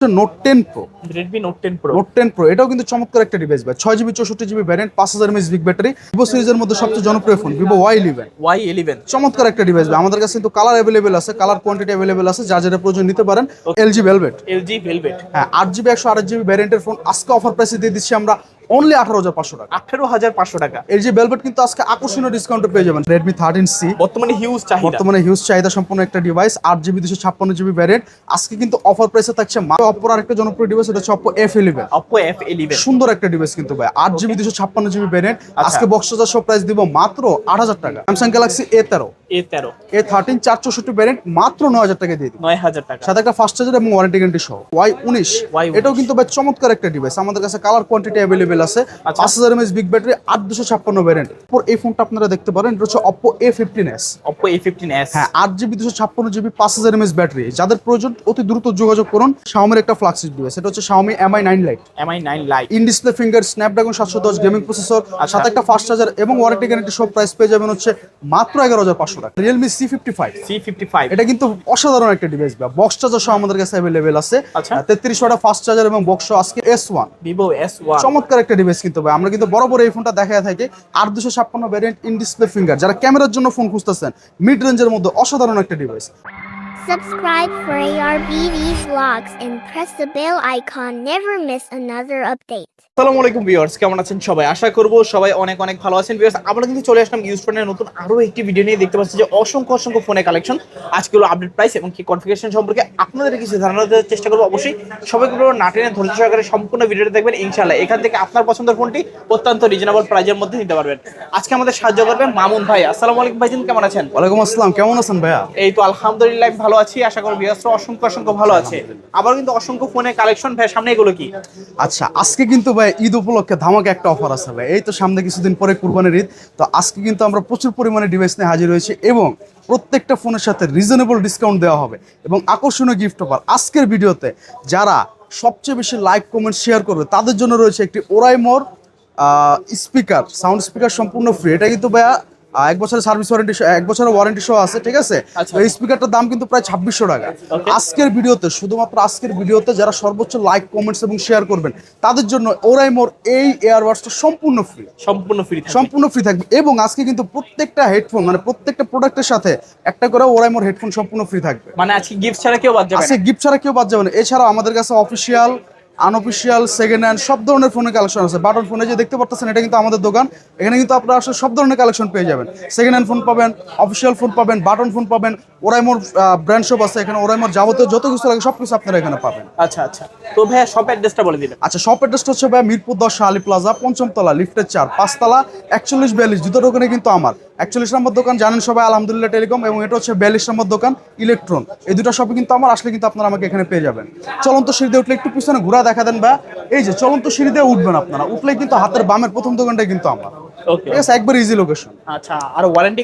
Note 10 pro, Redmi Note 10 Pro। Note 10 pro এটাও কিন্তু চমৎকার একটা ডিভাইস ভাই। 6GB 64GB variant, 5000 mAh big battery. Vivo সিরিজের মধ্যে সবচেয়ে জনপ্রিয় ফোন ভিভো Y11। Y11 চমৎকার একটা ডিভাইস ভাই। আমাদের কাছে কিন্তু কালার অ্যাভেলেবেল আছে, কালার কোয়ান্টিটি অ্যাভেলেবেল আছে, যা যেটা প্রয়োজন নিতে পারেন। LG velvet, LG Velvet। হ্যাঁ 8GB 128GB ভ্যারিয়েন্টের ফোন আজকে অফার প্রাইসে দিয়ে দিচ্ছি আমরা অনলি 18,500 টাকা। 18,500 টাকা। LG ভেলভেট কিন্তু আজকে আকর্ষণীয় ডিসকাউন্টে পেয়ে যাবেন। Redmi 13C বর্তমানে হিউজ চাহিদা। বর্তমানে হিউজ চাহিদা সম্পন্ন একটা ডিভাইস, 8GB 256GB ভ্যারিয়েন্ট আজকে কিন্তু অফার প্রাইসে থাকছে। অপোর আরেকটা জনপ্রিয় ডিভাইস, এটা হচ্ছে Oppo F11। Oppo F11 সুন্দর একটা ডিভাইস কিন্তু ভাই, 8GB 256GB ভ্যারিয়েন্ট আজকে বক্স চার্জার সহ প্রাইস দিব মাত্র 8,000 টাকা। Samsung Galaxy A13 A13 464 variant মাত্র 9,000 টাকা দিয়ে দিব, 9,000 টাকা। সাথে একটা ফাস্ট চার্জার এবং ওয়ারেন্টি গ্যারান্টি সহ। Y19 এটাও কিন্তু ভাই চমৎকার একটা ডিভাইস, আমাদের কাছে কালার কোয়ান্টিটি অ্যাভেলেবেল আছে। 5000 mAh বিগ ব্যাটারি, 8256 ভ্যারিয়েন্ট। এই ফোনটা আপনারা দেখতে পারেন, এটা হচ্ছে Oppo A15s। Oppo A15s, হ্যাঁ 8GB 256GB 5000 mAh ব্যাটারি। যাদের প্রয়োজন অতি দ্রুত যোগাযোগ করুন। Xiaomi একটা ফ্ল্যাগশিপ ডিভাইস, এটা হচ্ছে Xiaomi Mi 9 Lite। Mi 9 Lite in display finger, Snapdragon 710 gaming processor, সাথে একটা ফাস্ট চার্জার এবং ওয়ারেন্টি গ্যারান্টি সব প্রাইস পেয়ে যাবেন হচ্ছে মাত্র 11,500 টাকা। Realme C55 এটা কিন্তু অসাধারণ একটা ডিভাইস বা বক্স চার্জার সহ আমাদের কাছে अवेलेबल আছে। 33 ওয়াট ফাস্ট চার্জার এবং বক্স সহ আজকে S1 Vivo S1 চমৎকার একটা ডিভাইস কিন্তু ভাই। আমরা কিন্তু বরাবর এই ফোনটা দেখায় থাকি। 8256 ভ্যারিয়েন্ট, ইন ডিসপ্লে ফিঙ্গার, যারা ক্যামেরার জন্য ফোন খুঁজতেছেন মিড রেঞ্জের মধ্যে অসাধারণ একটা device. Subscribe for ARBD vlogs and press the bell icon. Never miss another update. আসসালামু আলাইকুম ভিউয়ার্স, কেমন আছেন সবাই? আশা করব সবাই অনেক অনেক ভালো আছেন। ভিউয়ার্স, আমরা কিন্তু চলে আসলাম ইউজ ফোনের নতুন আরো একটি ভিডিও নিয়ে। দেখতে পাচ্ছি যে অসংখ্য ফোনের কালেকশন, আজকে হলো আপডেট প্রাইস এবং কি কনফিগারেশন সম্পর্কে আপনাদের কিছু ধারণা দেওয়ার চেষ্টা করবো। অবশ্যই সবাইগুলো নাটেনে ধৈর্য সহকারে সম্পূর্ণ ভিডিওটা দেখবেন। ইনশাআল্লাহ এখান থেকে আপনার পছন্দের ফোনটি অত্যন্ত রিজনেবল প্রাইজের মধ্যে নিতে পারবেন। আজকে আমাদের সাহায্য করবেন মামুন ভাই। আসসালামু আলাইকুম ভাইজান, কেমন আছেন? ওয়ালাইকুম আসসালাম, কেমন আছেন ভাইয়া? এই তো আলহামদুলিল্লাহ ভালো আছি। আশা করি ভিউয়ার্সরা অসংখ্য ভালো আছে। আবার কিন্তু অসংখ্য ফোনের কালেকশন ভাই, সামনে এগুলো কি? আচ্ছা, আজকে কিন্তু ভাই ঈদ উপলক্ষে ধামাকা একটা অফার আছে ভাই। এই তো সামনে কিছুদিন পরে কুরবানির ঈদ, তো আজকে কিন্তু আমরা প্রচুর পরিমাণে ডিভাইস নিয়ে হাজির হয়েছি এবং প্রত্যেকটা ফোনের সাথে রিজনেবল ডিসকাউন্ট দেওয়া হবে এবং আকর্ষণীয় গিফট অফার। আজকের ভিডিওতে যারা সবচেয়ে বেশি লাইক কমেন্ট শেয়ার করবে তাদের জন্য রয়েছে একটি ওরাইমোর স্পিকার, সাউন্ড স্পিকার সম্পূর্ণ ফ্রি। এটা কিন্তু ভাইয়া 1 বছরের সার্ভিস ওয়ারেন্টি, 1 বছরের ওয়ারেন্টি সহ আছে, ঠিক আছে? এই স্পিকারটার দাম কিন্তু প্রায় 2600 টাকা। আজকের ভিডিওতে, শুধুমাত্র আজকের ভিডিওতে যারা সর্বোচ্চ লাইক কমেন্টস এবং শেয়ার করবেন তাদের জন্য ওরাইমোর এই এয়ারবাডসটা সম্পূর্ণ ফ্রি থাকবে। এবং আজকে কিন্তু প্রত্যেকটা হেডফোন, মানে প্রত্যেকটা প্রোডাক্টের সাথে একটা করে ওরাইমোর হেডফোন সম্পূর্ণ ফ্রি থাকবে। মানে আজকে গিফট ছাড়া কেউ বাদ যাবে না? আজকে গিফট ছাড়া কেউ বাদ যাবে না। এছাড়াও আমাদের কাছে অফিসিয়াল, আনঅফিসিয়াল, সেকেন্ড হ্যান্ড সব ধরনের ফোনের কালেকশন আছে। বাটন ফোনে যে দেখতে পাচ্ছেন, এটা কিন্তু আমাদের দোকান। এখানে কিন্তু আপনারা আসলে সব ধরনের কালেকশন পেয়ে যাবেন। সেকেন্ড হ্যান্ড ফোন পাবেন, অফিসিয়াল ফোন পাবেন, বাটন ফোন পাবেন। ওরাইমোর ব্র্যান্ড শপ আছে এখানে, ওরাইমোর যাবতীয় যত কিছু লাগে সবকিছু আপনারা এখানে পাবেন। আচ্ছা, তো ভাইয়া শপ অ্যাড্রেসটা বলে দিবেন। আচ্ছা, শপ অ্যাড্রেসটা হচ্ছে ভাই মিরপুর 10 শাহালি প্লাজা, 5ম তলা, লিফটের 4, 5 তলা, 4142 দুটো দোকানে কিন্তু আমার। 41 নম্বর দোকান জানেন সবাই, আলহামদুলিল্লাহ টেলিকম, এবং এটা হচ্ছে 42 নম্বর দোকান ইলেকট্রন। এই দুটো শপে কিন্তু আমার, আসলে কিন্তু আপনারা আমাকে এখানে পেয়ে যাবেন। চলন্ত সিঁড়ি দিয়ে উঠলে একটু পিছনে ঘোরা দেখা দেন বা এই যে চলন্ত সিঁড়ি দিয়ে উঠবেন আপনারা, উঠলেই কিন্তু হাতের বামের প্রথম দোকানটাই কিন্তু আমার। ঠিক আছে, একবার ইজি লোকেশন। আচ্ছা, আর ওয়ারেন্টি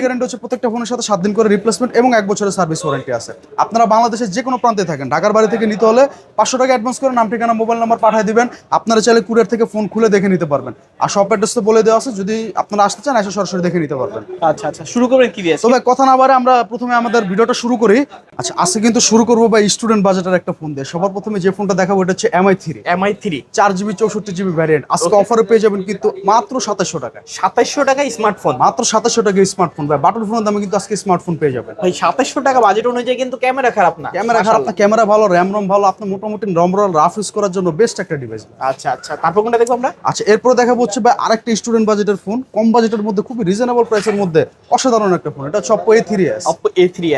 গ্যারান্টি হচ্ছে প্রত্যেকটা ফোনের সাথে 7 দিন করে রিপ্লেসমেন্ট এবং 1 বছরের সার্ভিস ওয়ারেন্টি আছে। আপনারা বাংলাদেশের যে কোনো প্রান্তে থাকেন, ঢাকার বাড়ি থেকে নিতে হলে 500 টাকা অ্যাডভান্স করে নাম, ঠিকানা, মোবাইল নাম্বার পাঠিয়ে দিবেন। আপনারা চাইলে কুরিয়ার থেকে ফোন খুলে দেখে নিতে পারবেন। আর শপ অ্যাড্রেস তো বলে দেওয়া আছে, যদি আপনারা আসতে চান এসে সরাসরি দেখে নিতে পারবেন। আচ্ছা, শুরু করবেন কি দিয়ে? তবে কথা না বাড়ে আমরা প্রথমে আমাদের ভিডিওটা শুরু করি। আচ্ছা, আজকে কিন্তু শুরু করবো ভাই স্টুডেন্ট বাজেটের একটা ফোন দিয়ে। সবার প্রথমে যে ফোনটা দেখাবো এটা হচ্ছে MI3 4GB 64GB ভ্যারিয়েন্ট। আজকে অফারে পেয়ে যাবেন কিন্তু মাত্র 2700 টাকা। 2700 টাকা স্মার্টফোন, মাত্র 2700 টাকা স্মার্টফোন ভাই। বাটন ফোনের দামে কিন্তু আজকে স্মার্টফোন পেয়ে যাবেন ভাই। 2700 টাকা বাজেট অনুযায়ী কিন্তু ক্যামেরা খারাপ না, ক্যামেরা ভালো, র্যাম ভালো, আপনি মোটামুটি নরমাল রাফ ইউজ করার জন্য বেস্ট একটা ডিভাইস। আচ্ছা, তারপর কোনটা দেখবো আমরা? আচ্ছা, এরপর দেখাবো হচ্ছে ভাই আরেকটা স্টুডেন্ট বাজেটের ফোন, কম বাজেটের মধ্যে খুবই রিজনেবল প্রাইসের মধ্যে অসাধারণ একটা ফোন। এটা হচ্ছে Oppo A3s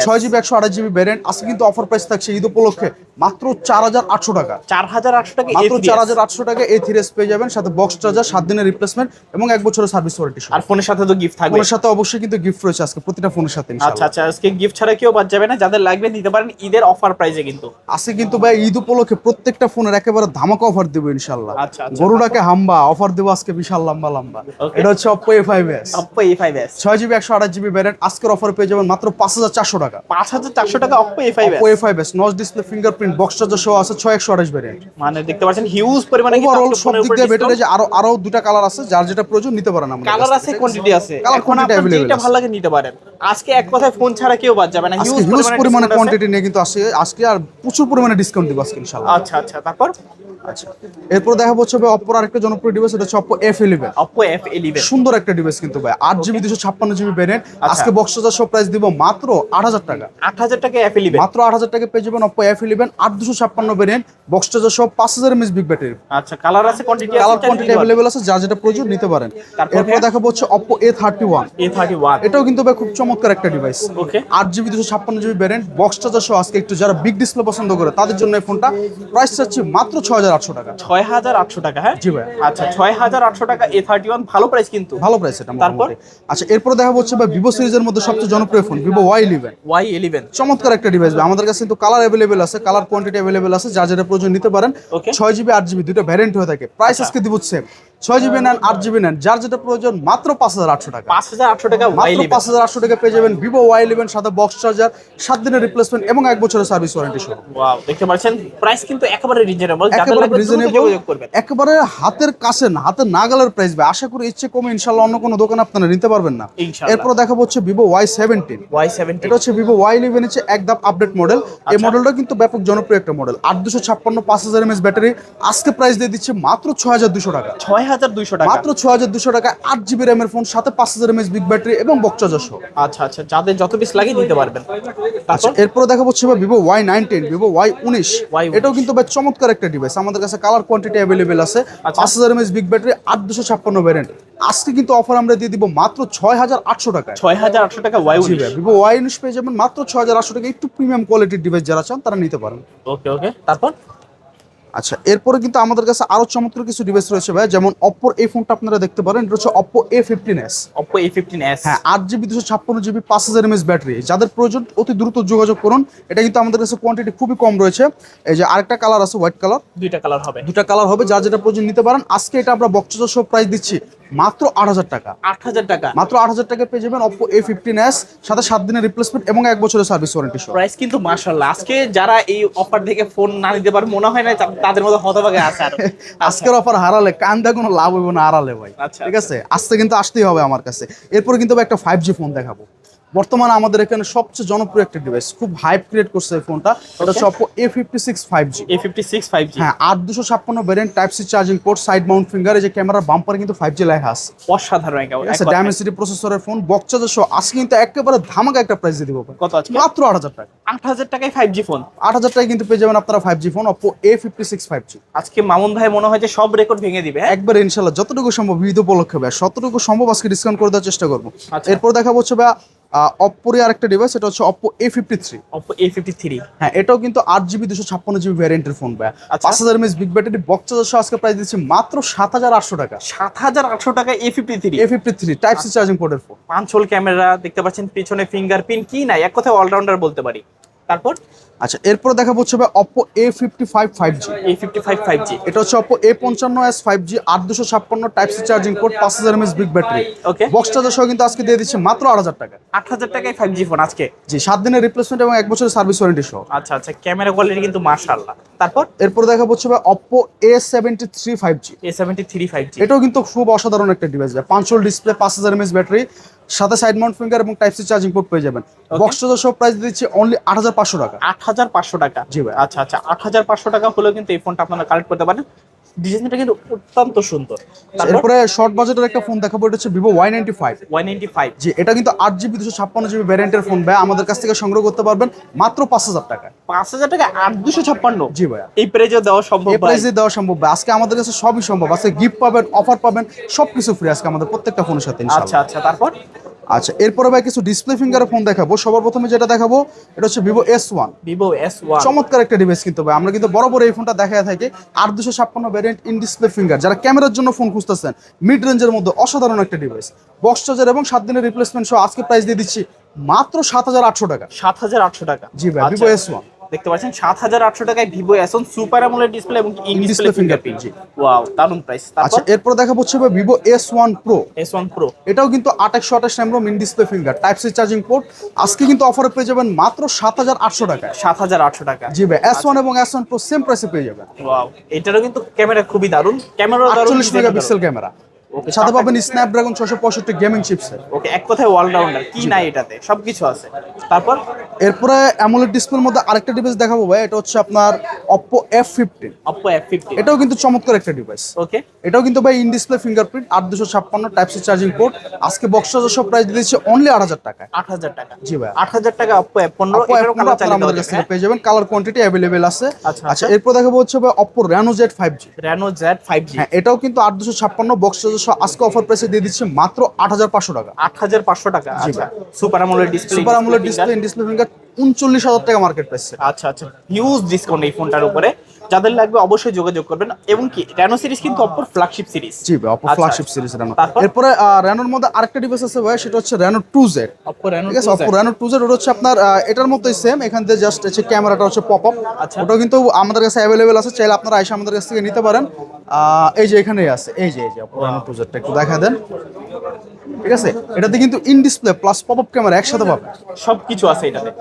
6GB 128GB variant. আজকে কিন্তু অফার প্রাইস থাকছে ঈদ উপলক্ষে মাত্র 4800 টাকা। 4800 টাকা, মাত্র 4800 টাকা A3s পেয়ে যাবেন, সাথে বক্স চার্জার, 7 দিনের রিপ্লেসমেন্ট এবং 1 বছরের সার্ভিস ওয়ারেন্টি। আর ফোনের সাথে তো গিফট থাকবে। ফোনের সাথে অবশ্যই কিন্তু গিফট রয়েছে আজকে প্রতিটা ফোনের সাথে ইনশাআল্লাহ। আচ্ছা, আজকে গিফট ছাড়া কেউ বাদ যাবে না। যাদের লাগবে নিতে পারেন ঈদের অফার প্রাইসে। কিন্তু আজকে কিন্তু ভাই ঈদ উপলক্ষে প্রত্যেকটা ফোনের একেবারে ধামাকা অফার দেব ইনশাআল্লাহ। আচ্ছা, গরুটাকে হাম্বা অফার দেব আজকে, বিশাল লম্বা। এটা হচ্ছে Oppo A5s 6GB 128GB variant. আজকের অফার পেয়ে যাবেন মাত্র 5400 টাকা। 5400 টাকা Oppo A5s notch display, fingerprint, box charger সহ আছে 628 ভ্যারিয়েন্ট। মানে দেখতে পাচ্ছেন হিউজ পরিমাণে ওভারঅল সব দিক দিয়ে বেটার। যে আরো দুটো কালার আছে, যার যেটা প্রয়োজন নিতে পারেন আমাদের কালার কাছ আছে, থেকে। কোয়ান্টিটি আছে, কালার এখন কোয়ান্টিটি আপনার অ্যাভেলেবল যেটা ভালো লাগে নিতে পারেন। আজকে এক কথায় ফোন ছাড়া কেউ বাদ যাবে না, আজকে হিউজ পরিমাণে কোয়ান্টিটি নিয়ে কিন্তু আজকে আর প্রচুর পরিমাণে ডিসকাউন্ট দিব আজকে ইনশাআল্লাহ। আচ্ছা আচ্ছা, তারপর আচ্ছা, এরপর দেখা হচ্ছে ভাই অপোর আরেকটা জনপ্রিয় ডিভাইস, এটা হচ্ছে অপো F11। Oppo F11 সুন্দর একটা ডিভাইস কিন্তু ভাই, 8GB 256GB ভ্যারিয়েন্ট। আচ্ছা। আজকে বক্স চার্জার প্রাইস দিব মাত্র 8000 টাকা। 8000 টাকা F11, মাত্র 8000 টাকা পেয়ে যাবেন Oppo F11 8/256 variant, box charger সহ 5000 mAh বিগ ব্যাটারি। আচ্ছা কালার আছে, কোয়ান্টিটি আছে, কালার কোয়ান্টিটি অ্যাভেলেবল আছে, যা যেটা প্রয়োজন নিতে পারেন। তারপর এরপর ভাইয়া? দেখাবো হচ্ছে অপো A31। A31 এটাও কিন্তু ভাই খুব চমৎকার একটা ডিভাইস। ওকে 8GB 256GB variant, box charger সহ। আজকে একটু যারা বিগ ডিসপ্লে পছন্দ করে তাদের জন্য এই ফোনটা প্রাইস চাচ্ছি মাত্র 6800 টাকা। 6800 টাকা, হ্যাঁ জি ভাই। আচ্ছা 6800 টাকা A31, ভালো প্রাইস কিন্তু। ভালো প্রাইস এটা তারপর? মোটামুটি। আচ্ছা, এরপর দেখাবো হচ্ছে ভাই ভিভো সিরিজের মধ্যে সবচেয়ে জনপ্রিয় ফোন ভিভো Y11। Y11 চমৎকার একটা ডিভাইস ভাই, আমাদের কাছে কিন্তু কালার অ্যাভেলেবেল আছে, কালার কোয়ান্টিটি অ্যাভেলেবেল আছে, যা যেটা প্রয়োজন নিতে পারেন। Okay. 6GB 8GB দুটো ভ্যারিয়েন্ট হয়ে থাকে, প্রাইস আচ্ছা। আজকে দিব সেম। 6GB নেন 8GB নেন, যার যেটা প্রয়োজন মাত্র 5800 টাকা। 5800 টাকা মাত্র Y11। 5800 টাকা পেয়ে যাবেন ভিভো Y11, সাথে বক্স চার্জার, 7 দিনের রিপ্লেসমেন্ট এবং 1 বছরের সার্ভিস ওয়ারেন্টি সহ। ওয়াও, দেখতে পাচ্ছেন প্রাইস কিন্তু একেবারে রিজনেবল, যাদের একেবারে লাগবে দ্রুত রিজনেবল, যোগাযোগ করবেন। একেবারে হাতের কাছে না, হাতের নাগালের প্রাইস ভাই। আশা করি ইচ্ছে কমে ইনশাআল্লাহ অন্য কোনো দোকানে আপনারা নিতে পারবেন না। ইনশাআল্লাহ। এরপর দেখাবো হচ্ছে ভিভো Y17। Y17 এটা হচ্ছে ভিভো Y11 হচ্ছে একদম আপডেট মডেল। এই মডেলটা কিন্তু ব্যাপক জনপ্রিয় একটা মডেল, 8256 5000 mAh ব্যাটারি। আজকে প্রাইস দিয়ে দিচ্ছে মাত্র 6200 টাকা। 6200 টাকা মাত্র 6200 টাকা, 8GB র্যামের ফোন, সাথে 5000 mAh বিগ ব্যাটারি এবং বক্স চার্জার সহ। আচ্ছা আচ্ছা, যাদের যত পিস লাগে নিতে পারবেন। আচ্ছা, তারপর এরপরে দেখা হচ্ছে Vivo Y19, Vivo Y19। Y19 এটাও কিন্তু ভাই চমৎকার একটা ডিভাইস, আমাদের কাছে কালার কোয়ান্টিটি অ্যাভেলেবেল আছে। আচ্ছা। 5000 mAh বিগ ব্যাটারি, 8256 ভ্যারিয়েন্ট। আজকে কিন্তু অফার আমরা দিয়ে দিব মাত্র 6800 টাকায়। 6800 টাকা জি Y19। ভাই, ভিভো Y19 পেয়ে যাবেন মাত্র 6800 টাকা। একটু প্রিমিয়াম কোয়ালিটির ডিভাইস যারা চান তারা নিতে পারেন। ওকে ওকে, তারপর আচ্ছা, এরপরে কিন্তু আমাদের কাছে আরো চমৎকার কিছু ডিভাইস রয়েছে ভাই, যেমন অপ্পোর এই ফোনটা আপনারা দেখতে পারেন, এটা হচ্ছে অপ্পো A15s। Oppo A15s। হ্যাঁ, 8GB 256GB 5000 mAh ব্যাটারি। যাদের প্রয়োজন অতি দ্রুত যোগাযোগ করুন। এটা কিন্তু আমাদের কাছে কোয়ান্টিটি খুবই কম রয়েছে। এই যে আরেকটা কালার আছে হোয়াইট কালার, দুইটা কালার হবে। দুটা কালার হবে, যার যেটা প্রয়োজন নিতে পারেন। আজকে এটা আমরা বক্স চার্জার সহ প্রাইস দিচ্ছি মাত্র 8000 টাকা। 8000 টাকা মাত্র 8000 টাকা পেয়ে যাবেন অপ্পো A15s, সাথে 7 দিনের রিপ্লেসমেন্ট এবং 1 বছরের সার্ভিস ওয়ারেন্টি সহ। প্রাইস কিন্তু মাশাআল্লাহ। আজকে যারা এই অফার থেকে ফোন না নিতে পারে মনে হয় না তাদের মধ্যে হতভাগে আছে আর। আজকের অফার হারালে কান্দা কোনো লাভ হইব না, হারালে ভাই। আচ্ছা, ঠিক আছে, আজকে কিন্তু আসতেই হবে আমার কাছে। এরপরে কিন্তু ভাই একটা 5G ফোন দেখাবো। বর্তমানে আমাদের এখানে সবচেয়ে জনপ্রিয় একটা ডিভাইস, খুব হাইপ ক্রিয়েট করছে এই ফোনটা। এটা হচ্ছে Oppo A56 5G। A56 5G। হ্যাঁ, 8256 variant, type C charging port, side mount finger, এই যে ক্যামেরার বাম্পারে কিন্তু 5G লেখা আছে। অসাধারণ একটা ঠিক আছে, ডায়মেনসিটি প্রসেসরের ফোন, বক্স চার্জার সহ। আজকে কিন্তু একেবারে ধামাকা একটা প্রাইস দিয়ে দিব ভাই। কত আজকে? মাত্র 8000 টাকা। 8000 টাকায় 5G ফোন। 8000 টাকায় কিন্তু পেয়ে যাবেন আপনারা 5G phone Oppo A56 5G। আজকে মামুন ভাই মনে হয় যে সব রেকর্ড ভেঙে দিবে, হ্যাঁ? একবার ইনশাল্লাহ যতটুকু সম্ভব ঈদ উপলক্ষে ভাই, যতটুকু সম্ভব আজকে ডিসকাউন্ট করে দেওয়ার চেষ্টা করবো। আচ্ছা। এরপর দেখাবো হচ্ছে ভাই অপ্পোরই আরেকটা ডিভাইস, এটা হচ্ছে অপ্পো A53। Oppo A53। হ্যাঁ, এটাও কিন্তু 8GB 256GB ভ্যারিয়েন্টের ফোন ভাই। আচ্ছা। 5000 mAh big battery, box charger সহ আজকে প্রাইস দিচ্ছি মাত্র 7800 টাকা। 7800 টাকা A53। A53 type C charging পোর্টের ফোন। পাঁচল ক্যামেরা দেখতে পাচ্ছেন, পিছনে ফিঙ্গারপ্রিন্ট, কি নাই এক কথায় অলরাউন্ডার বলতে পারি। তারপর আচ্ছা, এরপর দেখাবো হচ্ছে ভাই Oppo A55 5G। A55 5G। এটা হচ্ছে Oppo A55s 5G, 8256 type C charging port, 5000 mAh big battery. Okay. Box charger সহ কিন্তু আজকে দিয়ে দিচ্ছে মাত্র 8000 টাকা। 8000 টাকায় 5G ফোন আজকে। জি, 7 দিনের রিপ্লেসমেন্ট এবং 1 বছরের সার্ভিস ওয়ারেন্টি সহ। আচ্ছা আচ্ছা, ক্যামেরা কোয়ালিটি কিন্তু মাশাআল্লাহ। তারপর এরপর দেখাবো হচ্ছে ভাই Oppo A73 5G। A73 5G। এটাও কিন্তু খুব অসাধারণ একটা ডিভাইস ভাই, 5 ডিসপ্লে, 5000 mAh ব্যাটারি, সাথে সাইড মাউন্ট ফিঙ্গার এবং টাইপ সি চার্জিং পোর্ট পেয়ে যাবেন। বক্স চার্জার সহ প্রাইস দিচ্ছি অনলি 8500 টাকা। 8500 টাকা। জি ভাই। আচ্ছা আচ্ছা, 8500 টাকা হলেও কিন্তু এই ফোনটা আপনারা কালেক্ট করতে পারেন। ডিজাইনটা কিন্তু অত্যন্ত সুন্দর। তারপর এরপরে শর্ট বাজেটের একটা ফোন দেখাবো, এটা হচ্ছে ভিভো Y95। Y95। জি, এটা কিন্তু 8GB 256GB ভ্যারিয়েন্টের ফোন ভাই, আমাদের কাছ থেকে সংগ্রহ করতে পারবেন মাত্র 5000 টাকা। 5000 টাকা 8256। জি ভাইয়া, এই প্রাইজে দেওয়া সম্ভব এই ভাই? প্রাইসে দেওয়া সম্ভব ভাই। আজকে আমাদের কাছে সবই সম্ভব, আজকে গিফট পাবেন, অফার পাবেন, সবকিছু ফ্রি আজকে আমাদের প্রত্যেকটা ফোনের সাথে আচ্ছা ইনশাআল্লাহ। আচ্ছা, তারপর আচ্ছা, এরপরে ভাই কিছু ডিসপ্লে ফিঙ্গারের ফোন দেখাবো। সবার প্রথমে যেটা দেখাবো এটা হচ্ছে ভিভো S1। Vivo S1। চমৎকার একটা ডিভাইস কিন্তু ভাই, আমরা কিন্তু বরাবর এই ফোনটা দেখা থাকি। 8256 ভ্যারিয়েন্ট, ইন ডিসপ্লে ফিঙ্গার, যারা ক্যামেরার জন্য ফোন খুঁজতেছেন, মিড রেঞ্জের মধ্যে অসাধারণ একটা ডিভাইস। বক্স চার্জার এবং 7 দিনের রিপ্লেসমেন্ট সহ আজকে প্রাইস দিয়ে দিচ্ছি মাত্র 7800 টাকা। 7800 টাকা। জি ভাই, আচ্ছা, ভিভো S1। দেখতে পাচ্ছেন 7800 টাকায় Vivo S1 super AMOLED display এবং ইন ডিসপ্লে In-display ফিঙ্গারপ্রিন্ট। জি। ওয়াও, দারুণ প্রাইস। আচ্ছা, তারপর এরপর দেখাবো হচ্ছে ভাই Vivo S1 Pro। S1 Pro। এটাও কিন্তু 2828 RAM, in display finger, type C charging port. আজকে কিন্তু অফারে পেয়ে যাবেন মাত্র 7800 টাকায়। 7800 টাকা। জি ভাই, S1 এবং S1 Pro সেম প্রাইসে পেয়ে যাবেন। ওয়াও, এটারও কিন্তু ক্যামেরা খুবই দারুণ। ক্যামেরা দারুণ, 48 মেগাপিক্সেল ক্যামেরা। ওকে, সাথে পাবেন স্ন্যাপড্রাগন 665 গেমিং চিপসেট। ওকে, এক কথায় অলরাউন্ডার, কি নাই এটাতে, সবকিছু আছে। তারপর এরপরে অ্যামোলেড ডিসপ্লের মধ্যে আরেকটা ডিভাইস দেখাবো ভাই, এটা হচ্ছে আপনার Oppo F15। Oppo F15, এটাও কিন্তু চমৎকার একটা ডিভাইস। ওকে, এটাও কিন্তু ভাই in display fingerprint, 8256 type C charging port. আজকে বক্স চার্জার সব প্রাইস দিয়েছে অনলি 8000 টাকায়। 8000 টাকা। জি ভাই, 8000 টাকা Oppo F15, Oppo এটারও F15 কালার আপনারা চাইলে আমাদের কাছ থেকে পেয়ে যাবেন, কালার কোয়ান্টিটি অ্যাভেলেবেল আছে। আচ্ছা, আচ্ছা, এরপর দেখাবো হচ্ছে ভাই Oppo Reno Z 5G। Reno Z 5G, হ্যাঁ, এটাও কিন্তু 8256 বক্স চার্জার সহ আজকে অফার প্রাইসে দিয়ে দিচ্ছে মাত্র 8500 টাকা। 8500 টাকা। আচ্ছা, super AMOLED display, super AMOLED display, in display finger 39000 টাকা মার্কেট প্রাইস। আচ্ছা আচ্ছা, হিউজ ডিসকাউন্ট এই ফোনটার উপরে। যাদের লাগবে অবশ্যই যোগাযোগ করবেন। এবং কি রেনো সিরিজ কিন্তু অপর ফ্ল্যাগশিপ সিরিজ। জি ভাই, Oppo ফ্ল্যাগশিপ সিরিজ Reno। তারপর? এরপরে Renoর মধ্যে আরেকটা ডিভাইস আছে ভাই, সেটা হচ্ছে Reno 2Z। Oppo Reno ঠিক আছে, 2Z, Oppo Reno 2Z ওটা হচ্ছে আপনার এটার মতোই সেম, এখান থেকে জাস্ট হচ্ছে ক্যামেরাটা হচ্ছে পপ আপ। আচ্ছা। ওটাও কিন্তু আমাদের কাছে অ্যাভেলেবেল আছে, চাইলে আপনারা আইসা আমাদের কাছ থেকে নিতে পারেন। এই যে এখানেই আছে, এই যে Oppo Reno 2Z টা একটু দেখা দেন। ঠিক আছে, এটাতে কিন্তু in display plus pop up camera একসাথে পাবেন। সবকিছু আছে এটাতে।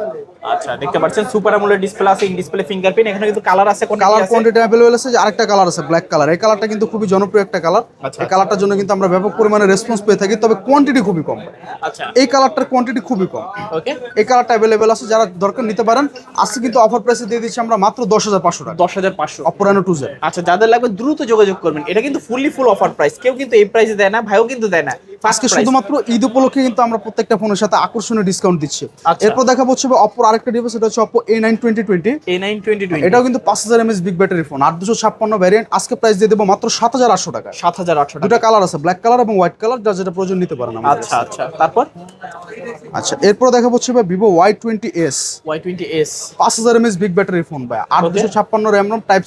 আচ্ছা, দেখতে পাচ্ছেন সুপার আমোলেড ডিসপ্লে আছে, ইন ডিসপ্লে ফিঙ্গারপ্রিন্ট। এখানে কিন্তু কালার আছে, কোন কালার কোয়ান্টিটি অ্যাভেলেবেল আছে। যে আরেকটা কালার আছে ব্ল্যাক কালার, এই কালারটা কিন্তু খুবই জনপ্রিয় একটা কালার। আচ্ছা। এই কালারটার জন্য কিন্তু আমরা ব্যাপক পরিমাণে রেসপন্স পেয়ে থাকি, তবে কোয়ান্টিটি খুবই কম। আচ্ছা, এই কালারটার কোয়ান্টিটি খুবই কম। ওকে, এই কালারটা অ্যাভেলেবেল আছে, যারা দরকার নিতে পারেন। আজকে কিন্তু অফার প্রাইসে দিয়ে দিচ্ছি আমরা মাত্র 10500 টাকা 10500। Oppo Reno 2Z। আচ্ছা, যাদের লাগবে দ্রুত যোগাযোগ করবেন। এটা কিন্তু ফুল অফার প্রাইস, কেউ কিন্তু এই প্রাইসে দেয় না, ভাইও কিন্তু দেয় না। আজকে শুধুমাত্র ঈদ উপলক্ষে কিন্তু আমরা প্রত্যেকটা ফোনের সাথে আকর্ষণীয় ডিসকাউন্ট দিচ্ছি। আচ্ছা। এরপর দেখা হচ্ছে Oppo আরেকটা ডিভাইস, এটা হচ্ছে Oppo A9 2020। A9 2020, এটাও কিন্তু 5000 mAh big battery phone, 8256 variant. আজকে প্রাইস দিয়ে দেবো মাত্র 7800 টাকা। 7800 টাকা। দুটা কালার আছে, ব্ল্যাক কালার এবং হোয়াইট কালার, যার যেটা প্রয়োজন নিতে পারেন আমাদের আচ্ছা কাছে। আচ্ছা, তারপর আচ্ছা, এরপর দেখা হচ্ছে Vivo Y20s। Y20s, 5000 mAh big battery phone ভাই, 8256 RAM ROM type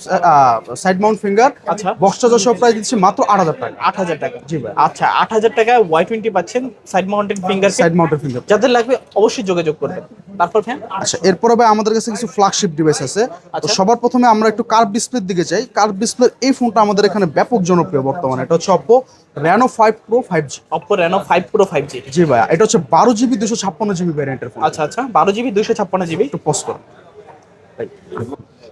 side mount finger. আচ্ছা। বক্স চার্জার সব প্রাইস দিচ্ছি মাত্র 8000 টাকা। 8000 টাকা। জি ভাই। আচ্ছা, 8000 টাকা Y20 পাচ্ছেন, side mounted finger. Side mounted finger. যাদের লাগবে অবশ্যই যোগাযোগ করবেন। তারপর ফ্যান, আচ্ছা, এরপরে ভাই আমাদের কাছে কিছু ফ্ল্যাগশিপ ডিভাইস আছে। তো আচ্ছা। সবার প্রথমে আমরা একটু কার্ভ ডিসপ্লের দিকে যাই। কার্ভ ডিসপ্লের এই ফোনটা আমাদের এখানে ব্যাপক জনপ্রিয় বর্তমানে। এটা হচ্ছে Oppo Reno 5 Pro 5G। Oppo Reno 5 Pro 5G। জি ভাই, এটা হচ্ছে 12GB 256GB ভ্যারিয়েন্টের ফোন। আচ্ছা আচ্ছা, 12GB 256GB, একটু পজ করুন।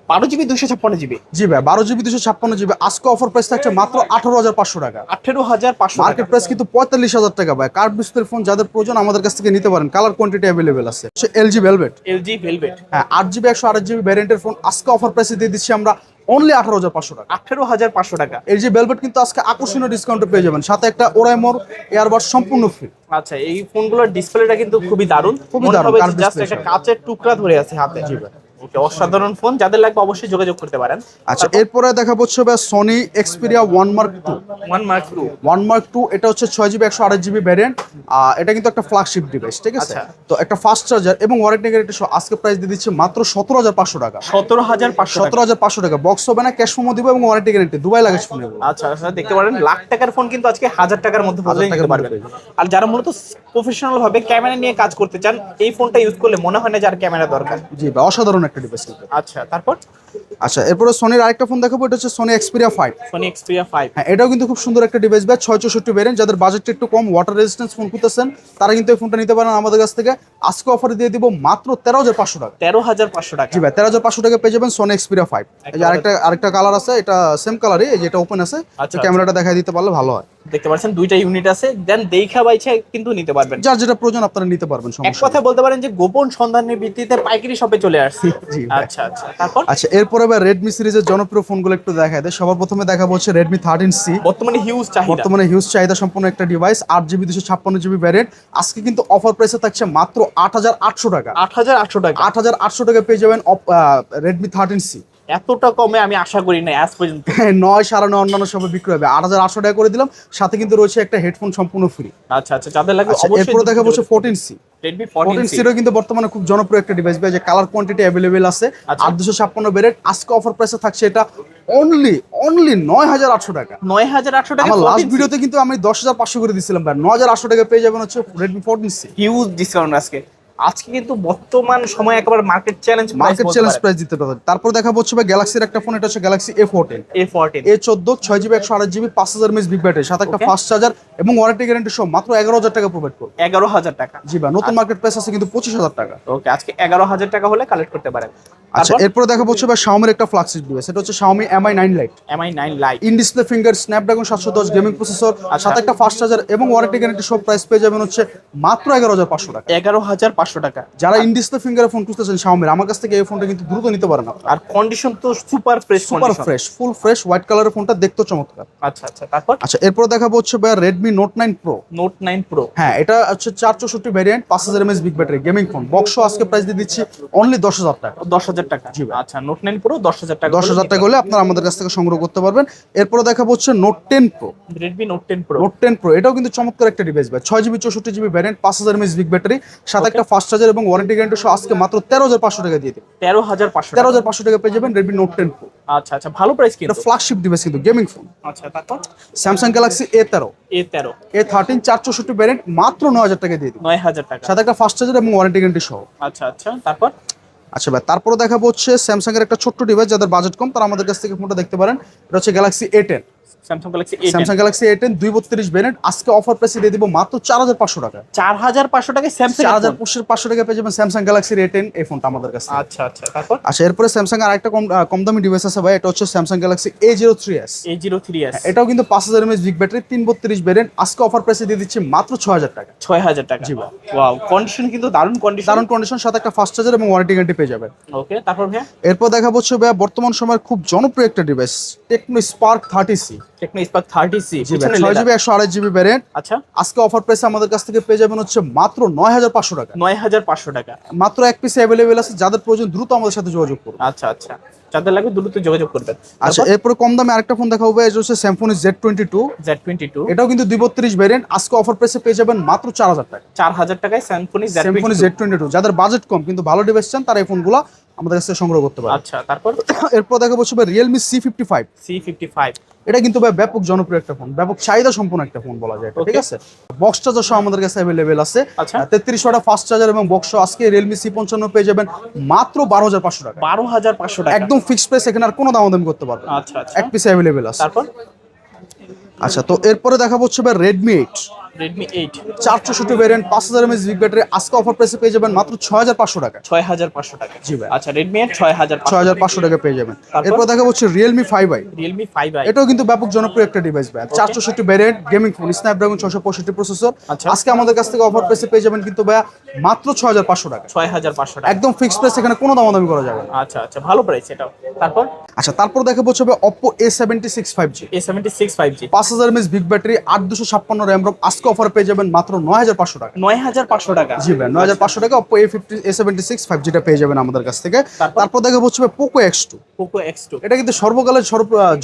12GB 256GB। জি ভাই, 12GB 256GB। আজকে অফার প্রাইস থাকছে মাত্র 18500 টাকা। 18500 মার্কেট প্রাইস কিন্তু 45000 টাকা ভাই। কার্ভ ডিসপ্লের ফোন যাদের প্রয়োজন আমাদের কাছ থেকে নিতে পারেন, কালার কোয়ান্টিটি অ্যাভেলেবেল আছে। LG Velvet। LG Velvet, হ্যাঁ, 8GB 128GB ভ্যারিয়েন্টের ফোন আজকে অফার প্রাইসে দিয়ে দিচ্ছি আমরা অনলি 18500 টাকা। 18500 টাকা। LG Velvet কিন্তু আজকে আকর্ষণীয় ডিসকাউন্টে পেয়ে যাবেন, সাথে একটা ওরাইমোর এয়ারবাড সম্পূর্ণ ফ্রি। আচ্ছা, এই ফোনগুলোর ডিসপ্লেটা কিন্তু খুবই দারুণ, খুবই দারুণ, কার্ভ জাস্ট ডিসপ্লে একটা কাচের টুকরা ধরে আছে হাতে। জি ভাই। ওকে, অসাধারণ ফোন, যাদের লাগবে অবশ্যই যোগাযোগ করতে পারেন। আচ্ছা, এরপরে দেখাবো হচ্ছে Sony Xperia 1 Mark II। 1 Mark II, 1 Mark II, এটা হচ্ছে 6GB 128GB ভ্যারিয়েন্ট। এটা কিন্তু একটা ফ্ল্যাগশিপ ডিভাইস, ঠিক আছে। আচ্ছা। তো একটা ফাস্ট চার্জার এবং ওয়ারেন্টি গ্যারান্টি সহ আজকে প্রাইস দিয়ে দিচ্ছে মাত্র 17500 টাকা। 17500 টাকা। 17500 টাকা। বক্স হবে না, ক্যাশ মেমো দিব এবং warranty guarantee, Dubai luggage phone এগুলো। আচ্ছা আচ্ছা, দেখতে পারেন লাখ টাকার ফোন কিন্তু আজকে 1000 টাকার মধ্যে 1000 নিতে টাকার পারবেন। মধ্যে আর যারা মূলত প্রফেশনাল ভাবে ক্যামেরা নিয়ে কাজ করতে চান, এই ফোনটা ইউজ করলে মনে হয় না যার ক্যামেরা দরকার। জি ভাই, অসাধারণ একটা ডিভাইস। আচ্ছা, তারপর আচ্ছা, এরপরে সোনির আরেকটা ফোন দেখাবো, এটা হচ্ছে Sony Xperia 5। Sony Xperia 5, হ্যাঁ, এটাও কিন্তু খুব সুন্দর একটা ডিভাইস ভাই, 664 ভ্যারিয়েন্ট। যাদের বাজেটটা একটু কম, ওয়াটার রেজিস্ট্যান্স ফোন খুঁজতেছেন, তারা কিন্তু এই ফোনটা নিতে পারেন আমাদের কাছ থেকে। আজকে অফারে দিয়ে দিব মাত্র 13500 টাকা। 13500 টাকা। জি ভাই, 13500 টাকা পেয়ে যাবেন Sony Xperia 5। এই যে আরেকটা কালার আছে, এটা সেম কালারই, এই যে এটা ওপেন আছে। আচ্ছা, ক্যামেরাটা দেখাই দিতে পারলে ভালো হয়। দেখতে পাচ্ছেন দুইটা ইউনিট আছে, দেন দেখা বাইছে কিন্তু নিতে পারবেন। যার যেটা প্রয়োজন আপনারা নিতে পারবেন, এক সমস্যা কথা বলতে পারেন যে গোপন সন্ধানের ভিত্তিতে পাইকারি শপে চলে আসছে। জি ভাই। আচ্ছা আচ্ছা, তারপর আচ্ছা, এরপরে ভাই Redmi সিরিজের জনপ্রিয় ফোনগুলো একটু দেখাই দেয়। সবার প্রথমে দেখাবো হচ্ছে Redmi 13C। বর্তমানে হিউজ চাহিদা। বর্তমানে হিউজ চাহিদা সম্পন্ন একটা ডিভাইস, 8GB 256GB ভ্যারিয়েন্ট। আজকে কিন্তু অফার প্রাইসে থাকছে মাত্র 8800 টাকা। 8800 টাকা। 8800 টাকা পেয়ে যাবেন Redmi 13C। এতটা কমে আমি আশা করি না আজ পর্যন্ত। 9 9.5 অন্যান্য সবে বিক্রি হবে, 8800 টাকা করে দিলাম। সাথে কিন্তু রয়েছে একটা হেডফোন সম্পূর্ণ ফ্রি। আচ্ছা আচ্ছা, যাদের লাগবে আচ্ছা, অবশ্যই। এরপরে দেখাবো হচ্ছে 14C। Redmi 14C 14C, কিন্তু বর্তমানে খুব জনপ্রিয় একটা ডিভাইস ভাই, যে কালার কোয়ান্টিটি অ্যাভেলেবেল আছে। আচ্ছা। 8256 ভ্যারিয়েন্ট। আজকে অফার প্রাইসে থাকছে এটা অনলি 9800 টাকা। 9800 টাকা। আমার লাস্ট ভিডিওতে কিন্তু আমি 10500 করে দিয়েছিলাম ভাই, 9800 টাকা পেয়ে যাবেন হচ্ছে Redmi 14C। হিউজ ডিসকাউন্ট আজকে। আজকে কিন্তু বর্তমান সময় একেবারে মার্কেট চ্যালেঞ্জ প্রাইস দিতে পারবেন। তারপর দেখাবো হচ্ছে ভাই গ্যালাক্সির একটা ফোন, এটা হচ্ছে Galaxy A14 A14 6GB 128GB 5000 mAh big battery, সাথে একটা ফাস্ট চার্জার এবং ওয়ারেন্টি গ্যারান্টি সহ মাত্র 11000 টাকা প্রোভাইড করব। 11000 টাকা। জি ভাই, নতুন মার্কেট প্রাইস আছে কিন্তু 25000 টাকা। ওকে, আজকে 11000 টাকা হলে কালেক্ট করতে পারেন। আচ্ছা, এরপর দেখাবো হচ্ছে ভাই Xiaomi একটা ফ্ল্যাগশিপ ডিভাইস, এটা হচ্ছে Xiaomi Mi 9 Lite। Mi 9 Lite in display finger, Snapdragon 710 gaming processor, সাথে একটা ফাস্ট চার্জার এবং ওয়ারেন্টি গ্যারান্টি সব প্রাইস পেয়ে যাবেন হচ্ছে মাত্র 11500 টাকা। 11500 টাকা। যারা ইন ডিসপ্লে ফিঙ্গারে ফোন খুঁজতেছেন Xiaomi, আমার কাছ থেকে এই ফোনটা কিন্তু দ্রুত নিতে পারেন আপনারা। আর কন্ডিশন তো super fresh, full fresh white কালারের ফোনটা দেখতে চমৎকার। আচ্ছা আচ্ছা, তারপর আচ্ছা, এরপর দেখাবো হচ্ছে ভাই Redmi Note 9 Pro। Note 9 Pro, হ্যাঁ, এটা হচ্ছে 464 variant, 5000 mAh big battery gaming phone. Box আজকে প্রাইস দিয়ে দিচ্ছি অনলি 10000 টাকা। 10000 টাকা। জি ভাই। আচ্ছা, Note 9 Pro 10000 টাকা। 10000 টাকা হলে আপনারা আমাদের কাছ থেকে সংগ্রহ করতে পারবেন। এরপর দেখাবো হচ্ছে Note 10 Pro। Redmi Note 10 Pro, Note 10 Pro এটাও কিন্তু চমৎকার একটা ডিভাইস ভাই, 6GB 64GB variant, 5000 mAh big battery, সাথে একটা ফাস্ট চার্জার এবং ওয়ারেন্টি গ্যারান্টি সহ আজকে মাত্র 13500 টাকা দিয়ে দিই। 13500 টাকা। 13500 টাকা পেয়ে যাবেন Redmi Note 10 Pro। আচ্ছা আচ্ছা, ভালো প্রাইস কিন্তু। এটা ফ্ল্যাগশিপ ডিভাইস কিন্তু গেমিং ফোন। আচ্ছা, তারপর Samsung Galaxy A13 A13 464 variant, মাত্র 9000 টাকা দিয়ে দিই, 9000 টাকা। সাথে একটা ফাস্ট চার্জার এবং ওয়ারেন্টি গ্যারান্টি সহ। আচ্ছা আচ্ছা, তারপর আচ্ছা ভাই, তারপরে দেখাবো হচ্ছে স্যামসাং এর একটা ছোট্ট ডিভাইস, যাদের বাজেট কম তারা আমাদের কাছ থেকে ফোনটা দেখতে পারেন। এটা হচ্ছে Galaxy A10। Samsung Galaxy A10, Samsung Galaxy A10 232 variant, আজকে অফার প্রাইসে দিয়ে দিব মাত্র 4500 টাকা। 4500 টাকায় স্যামসাং 4500 টাকা পেয়ে যাবেন স্যামসাং গ্যালাক্সি A10 এই ফোনটা আমাদের কাছে। আচ্ছা আচ্ছা, তারপর আচ্ছা, এরপরে স্যামসাং আর একটা কম দামি ডিভাইস আছে ভাই, এটা হচ্ছে স্যামসাং গ্যালাক্সি A03s। A03s, এটাও কিন্তু 5000 mAh বিগ ব্যাটারি 332 ভ্যারিয়েন্ট, আজকে অফার প্রাইসে দিয়ে দিচ্ছি মাত্র 6000 টাকা। 6000 টাকা। জি ভাই। ওয়াও, কন্ডিশন কিন্তু দারুণ কন্ডিশন। দারুণ কন্ডিশন, সাথে একটা ফাস্ট চার্জার এবং ওয়ারেন্টি গ্যারান্টি পেয়ে যাবেন। ওকে, তারপর ভাইয়া এরপর দেখাবো হচ্ছে ভাই বর্তমান সময়ের খুব জনপ্রিয় একটা device, Tecno Spark 30C। Tecno Spark 30C, পিছনে 6GB 128GB ভ্যারিয়েন্ট, আচ্ছা, আজকে অফার প্রাইসে আমাদের কাছ থেকে পেয়ে যাবেন হচ্ছে মাত্র 9500 টাকা। 9500 টাকা। মাত্র এক পিস অ্যাভেলেবেল আছে, যাদের প্রয়োজন দ্রুত আমাদের সাথে যোগাযোগ করুন। আচ্ছা আচ্ছা, যাদের লাগবে দ্রুত যোগাযোগ করবেন। আচ্ছা, এরপর কম দামে আরেকটা ফোন দেখাবো ভাই, এটা হচ্ছে Symphony Z22। Z22, এটাও কিন্তু 232 ভ্যারিয়েন্ট, আজকে অফার প্রাইসে পেয়ে যাবেন মাত্র 4000 টাকা। 4000 টাকায় Symphony Symphony Z22। Z22, যাদের বাজেট কম কিন্তু ভালো ডিভাইস চান তারা এই ফোনগুলো আমাদের কাছ থেকে সংগ্রহ করতে পারে। আচ্ছা, তারপর এরপর দেখাবো হচ্ছে ভাই Realme C55। C55, এটা কিন্তু ভাই ব্যাপক জনপ্রিয় একটা ফোন, ব্যাপক চাহিদা সম্পন্ন একটা ফোন বলা যায় এটা, ঠিক আছে। বক্স চার্জার সহ আমাদের কাছে অ্যাভেলেবেল আছে। আচ্ছা। 33 ওয়াট ফাস্ট চার্জার এবং বক্স সহ আজকে Realme C55 পেয়ে যাবেন মাত্র 12500 টাকা। 12500 টাকা, একদম ফিক্সড প্রাইস, এখানে আর কোনো দামাদামি করতে পারবেন না। আচ্ছা আচ্ছা, এক পিস অ্যাভেলেবেল আছে। তারপর আচ্ছা, তো এরপরে দেখাবো হচ্ছে ভাই Redmi 8। Redmi 8, 464 variant, 5000 mAh big battery, আজকে অফার প্রাইসে পেয়ে যাবেন মাত্র 6500 টাকা। 6500 টাকা। জি ভাই। আচ্ছা, Redmi 8 6500, 6500 টাকা পেয়ে যাবেন। তারপর? এরপর দেখাবো হচ্ছে Realme 5i। Realme 5i, এটাও কিন্তু ব্যাপক জনপ্রিয় একটা ডিভাইস ভাই, 464 variant gaming phone, Snapdragon 665 processor, আচ্ছা। আজকে আমাদের কাছ থেকে অফার প্রাইসে পেয়ে যাবেন কিন্তু ভাই মাত্র 6500 টাকা। 6500 টাকা। একদম ফিক্সড প্রাইস, এখানে কোনো দামাদামি করা যাবে না। আচ্ছা আচ্ছা, ভালো প্রাইস এটাও। তারপর আচ্ছা, তারপর দেখাবো হচ্ছে ভাই Oppo A76 5G। A76 5G, 5000 mAh big battery, 8256 RAM ROM, আজকে অফার পেয়ে যাবেন মাত্র 9500 টাকা। 9500 টাকা। জি ভাই, 9500 টাকা Oppo A76 5G টা পেয়ে যাবেন আমাদের কাছ থেকে। তারপর? তারপর দেখাবো হচ্ছে ভাই Poco X2। Poco X2, এটা কিন্তু সর্বকালের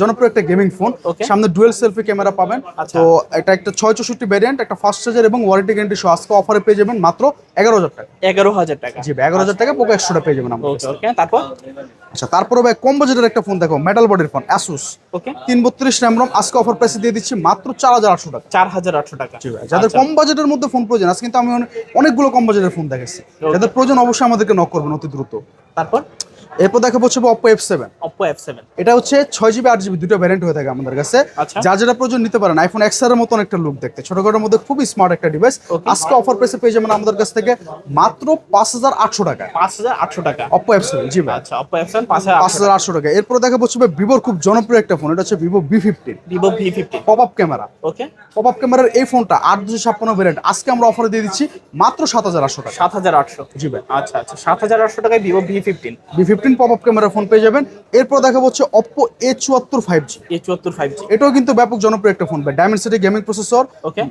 জনপ্রিয় একটা গেমিং ফোন। Okay. সামনে ডুয়েল সেলফি ক্যামেরা পাবেন। আচ্ছা। তো এটা একটা 664 ভ্যারিয়েন্ট, একটা ফাস্ট চার্জার এবং ওয়ারেন্টি গ্যারান্টি সহ আজকে অফারে পেয়ে যাবেন মাত্র 11000 টাকা। 11000 টাকা। জি ভাই, 11000 টাকা Poco X2 টা পেয়ে যাবেন আমাদের কাছ ওকে থেকে। ওকে, তারপর আচ্ছা, তারপরে ভাই কম বাজেটের একটা ফোন দেখো, মেটাল বডির ফোন Asus। ওকে, 332 RAM ROM, আজকে অফার প্রাইসে দিয়ে দিচ্ছি মাত্র 4800 টাকা। 4800 টাকা। জি ভাই, যাদের আচ্ছা, কম বাজেটের মধ্যে ফোন প্রয়োজন, আজকে কিন্তু আমি অনেকগুলো কম বাজেটের ফোন দেখেছি, যাদের প্রয়োজন অবশ্যই আমাদেরকে নক করবেন অতি দ্রুত। তারপর এরপর দেখাবো হচ্ছে Oppo F7। Oppo F7, এটা হচ্ছে 6GB 8GB দুটো ভ্যারিয়েন্ট হয়ে থাকে আমাদের কাছে। আচ্ছা। যা যেটা প্রয়োজন নিতে পারেন। আইফোন XR এর মতন একটা লুক দেখতে, ছোটখাটোর মধ্যে খুবই স্মার্ট একটা ডিভাইস। Okay. আজকে অফার প্রাইসে পেয়ে যাবেন আমাদের কাছ থেকে মাত্র 5800 টাকা। 5800 টাকা। Oppo F7, জি ভাই, আচ্ছা, Oppo F7 5800 5800 টাকা। এরপর দেখাবো হচ্ছে ভিভোর খুব জনপ্রিয় একটা ফোন, এটা হচ্ছে Vivo V50। Vivo V50, pop up camera, okay, pop up ক্যামেরার এই ফোনটা 8256 ভ্যারিয়েন্ট, আজকে আমরা অফারে দিয়ে দিচ্ছি মাত্র 7800 টাকা। 7800। জি ভাই, আচ্ছা আচ্ছা, 7800 টাকায় Vivo V15, V15 pop up camera phone পেয়ে যাবেন। এরপর দেখাবো হচ্ছে Oppo A74 5G। A74 5G, এটাও কিন্তু ব্যাপক জনপ্রিয় একটা ফোন ভাই, Dimensity gaming processor, Okay.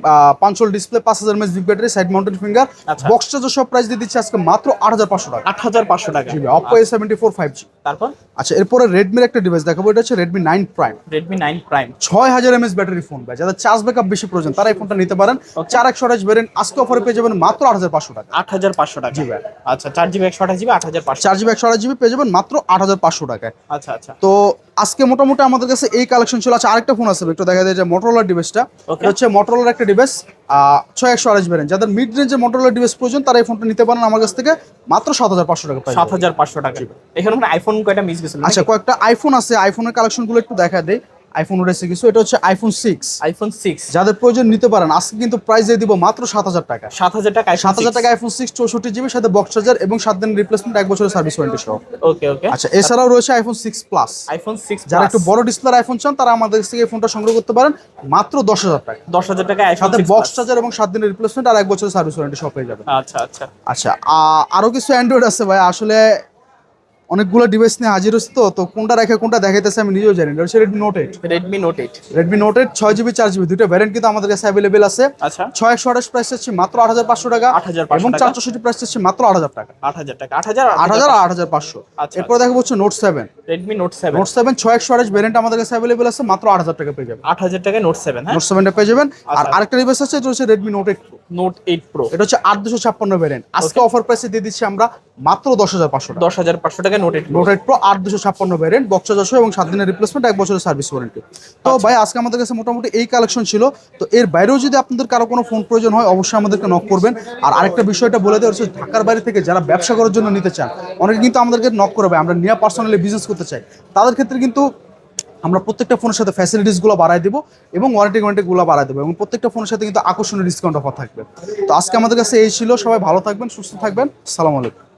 পাঞ্চল display, 5000 mAh big battery, side mounted finger, আচ্ছা। বক্স চার্জার সব প্রাইস দিয়ে দিচ্ছি আজকে মাত্র 8500 টাকা। 8500 টাকা। জি ভাই, Oppo A74 5G। তারপর আচ্ছা, এরপরে রেডমির একটা ডিভাইস দেখাবো, এটা হচ্ছে Redmi 9 Prime। Redmi 9 Prime, 6000 mAh battery phone ভাই, যাদের চার্জ ব্যাকআপ বেশি প্রয়োজন তারা এই ফোনটা নিতে পারেন। 4128 ভ্যারিয়েন্ট, আজকে অফারে পেয়ে যাবেন মাত্র 8500 টাকা। 8500 টাকা। জি ভাই। আচ্ছা, 4GB 128GB 8500। 4GB 128GB পেয়ে যাবেন মাত্র 8500 টাকায়। আচ্ছা আচ্ছা, তো আজকে মোটামুটি আমাদের কাছে এই কালেকশন ছিল। আচ্ছা আরেকটা ফোন আছে একটু দেখা যায় যে মোটরোলার ডিভাইসটা। Okay. এটা হচ্ছে মোটরোলার একটা ডিভাইস 6128 ভ্যারিয়েন্ট। যাদের মিড রেঞ্জে মোটরোলার ডিভাইস প্রয়োজন তারা এই ফোনটা নিতে পারেন আমার কাছ থেকে মাত্র 7500 টাকা প্রাইস। 7500 টাকা। এখানে মানে আইফোন কয়টা মিস গেছিল? আচ্ছা কয়েকটা আইফোন আছে, আইফোনের কালেকশনগুলো একটু দেখা দেই। আইফোন উঠেছে কিছু, এটা হচ্ছে আইফোন 6। আইফোন 6 যাদের প্রয়োজন নিতে পারেন। আজকে কিন্তু প্রাইস দিয়ে দিব মাত্র 7000 টাকা। 7000 টাকা। 7000 টাকা আইফোন 6 64 জিবি সাথে বক্স চার্জার এবং 7 দিনের রিপ্লেসমেন্ট, 1 বছরের সার্ভিস ওয়ারেন্টি সহ। ওকে ওকে। আচ্ছা এছাড়াও রয়েছে আইফোন 6 প্লাস। আইফোন 6 যারা একটু বড় ডিসপ্লের আইফোন চান তারা আমাদের কাছ থেকে এই ফোনটা সংগ্রহ করতে পারেন মাত্র 10000 টাকা। 10000 টাকা আইফোন সাথে 6 বক্স চার্জার এবং 7 দিনের রিপ্লেসমেন্ট আর 1 বছরের সার্ভিস ওয়ারেন্টি সহ পেয়ে যাবেন। আচ্ছা আচ্ছা। আচ্ছা আরো কিছু অ্যান্ড্রয়েড আছে ভাই, আসলে অনেকগুলো ডিভাইস নিয়ে হাজির হচ্ছে তো কোনটা রেখে কোনটা দেখাইতেছে আমি নিজেও জানি না। এটা হচ্ছে Redmi note 8। Redmi note 8। Redmi note 8 6GB 4GB দুটো ভ্যারিয়েন্ট কিন্তু আমাদের কাছে অ্যাভেলেবেল আছে। আচ্ছা 6128 প্রাইস হচ্ছে মাত্র 8500 টাকা 8500 এবং টাকা। 464 প্রাইস হচ্ছে মাত্র 8000 টাকা। 8000 টাকা। 8000 8000 আর 8500। আচ্ছা। এরপর দেখা হচ্ছে note 7। Redmi note 7। Note 7 6128 variant আমাদের কাছে অ্যাভেলেবেল আছে মাত্র 8000 টাকা পেয়ে যাবেন। 8000 টাকায় নোট 7। হ্যাঁ নোট 7টা পেয়ে যাবেন। আর আচ্ছা। আরেকটা ডিভাইস আছে এটা হচ্ছে Redmi note 8 pro. Note 8 pro. এটা হচ্ছে 8256 ভ্যারিয়েন্ট। আজকে অফার প্রাইসে দিয়ে দিচ্ছি আমরা মাত্র 10500 টাকা। 10500 টাকায় note 8 note 8 pro 8256 variant, box charger এবং 7 দিনের রিপ্লেসমেন্ট, 1 বছরের সার্ভিস ওয়ারেন্টি। তো ভাই আজকে আমাদের কাছে মোটামুটি এই কালেকশন ছিল। তো এর বাইরেও যদি আপনাদের কারো কোনো ফোন প্রয়োজন হয় অবশ্যই আমাদেরকে নক করবেন। আর আরেকটা বিষয়টা বলে দেওয়া হচ্ছে ঢাকার বাইরে থেকে যারা ব্যবসা করার জন্য নিতে চান অনেকে কিন্তু আমাদেরকে নক করবে, আমরা নিয়ে পার্সোনালি বিজনেস করতে চাই, তাদের ক্ষেত্রে কিন্তু আমরা প্রত্যেকটা ফোনের সাথে ফ্যাসিলিটিসগুলো বাড়াই দেবো এবং ওয়ারেন্টিগুলো বাড়াই দেবো এবং প্রত্যেকটা ফোনের সাথে কিন্তু আকর্ষণীয় ডিসকাউন্ট অফার থাকবে। তো আজকে আমাদের কাছে এই ছিল। সবাই ভালো থাকবেন, সুস্থ থাকবেন। আসসালামু আলাইকুম।